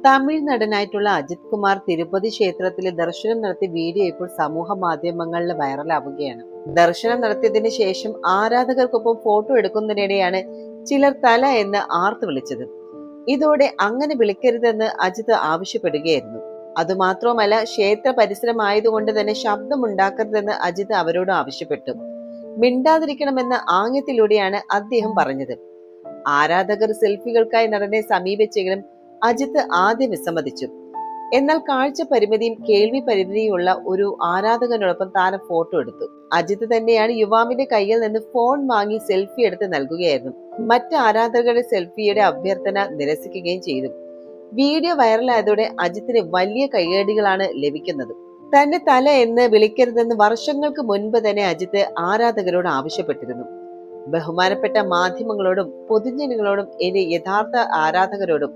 തമിഴ് നടനായിട്ടുള്ള അജിത് കുമാർ തിരുപ്പതി ക്ഷേത്രത്തിലെ ദർശനം നടത്തിയ വീഡിയോ ഇപ്പോൾ സമൂഹ മാധ്യമങ്ങളിൽ വൈറലാവുകയാണ്. ദർശനം നടത്തിയതിനു ശേഷം ആരാധകർക്കൊപ്പം ഫോട്ടോ എടുക്കുന്നതിനിടെയാണ് ചിലർ തല എന്ന് ആർത്തു വിളിച്ചത്. ഇതോടെ അങ്ങനെ വിളിക്കരുതെന്ന് അജിത് ആവശ്യപ്പെടുകയായിരുന്നു. അതുമാത്രമല്ല, ക്ഷേത്ര പരിസരമായതുകൊണ്ട് തന്നെ ശബ്ദമുണ്ടാക്കരുതെന്ന് അജിത് അവരോട് ആവശ്യപ്പെട്ടു. മിണ്ടാതിരിക്കണമെന്ന ആംഗ്യത്തിലൂടെയാണ് അദ്ദേഹം പറഞ്ഞത്. ആരാധകർ സെൽഫികൾക്കായി നടനെ സമീപിച്ചെങ്കിലും അജിത്ത് ആദ്യം വിസമ്മതിച്ചു. എന്നാൽ കാഴ്ച പരിമിതിയും കേൾവി പരിമിതിയുള്ള ഒരു ആരാധകനോടൊപ്പം താരം ഫോട്ടോ എടുത്തു. അജിത്ത് തന്നെയാണ് യുവാവിന്റെ കയ്യിൽ നിന്ന് ഫോൺ വാങ്ങി സെൽഫി എടുത്ത് നൽകുകയായിരുന്നു. മറ്റ് ആരാധകരുടെ സെൽഫിയുടെ അഭ്യർത്ഥന നിരസിക്കുകയും ചെയ്തു. വീഡിയോ വൈറലായതോടെ അജിത്തിന് വലിയ കയ്യടികളാണ് ലഭിക്കുന്നത്. തന്റെ തല എന്ന് വിളിക്കരുതെന്ന് വർഷങ്ങൾക്ക് മുൻപ് തന്നെ അജിത്ത് ആരാധകരോട് ആവശ്യപ്പെട്ടിരുന്നു. ബഹുമാനപ്പെട്ട മാധ്യമങ്ങളോടും പൊതുജനങ്ങളോടും എന്റെ യഥാർത്ഥ ആരാധകരോടും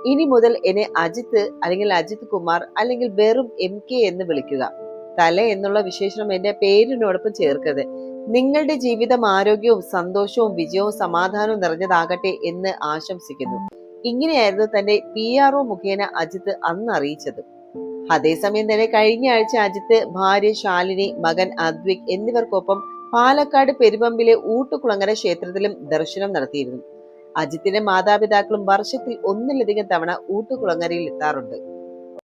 ഇനി മുതൽ എന്നെ അജിത്ത് അല്ലെങ്കിൽ അജിത് കുമാർ അല്ലെങ്കിൽ വെറും MK എന്ന് വിളിക്കുക. തല എന്നുള്ള വിശേഷണം എന്റെ പേരിനോടൊപ്പം ചേർക്കരുത്. നിങ്ങളുടെ ജീവിതം ആരോഗ്യവും സന്തോഷവും വിജയവും സമാധാനവും നിറഞ്ഞതാകട്ടെ എന്ന് ആശംസിക്കുന്നു. ഇങ്ങനെയായിരുന്നു തന്റെ PRO മുഖേന അജിത്ത് അന്ന് അറിയിച്ചത്. അതേസമയം തന്നെ കഴിഞ്ഞ ആഴ്ച അജിത്ത് ഭാര്യ ശാലിനി, മകൻ അദ്വിക് എന്നിവർക്കൊപ്പം പാലക്കാട് പെരുമ്പമ്പിലെ ഊട്ടുകുളങ്ങര ക്ഷേത്രത്തിലും ദർശനം നടത്തിയിരുന്നു. അജിത്തിന്റെ മാതാപിതാക്കളും വർഷത്തിൽ ഒന്നിലധികം തവണ ഊട്ടുകുളങ്ങരയിൽ എത്താറുണ്ട്.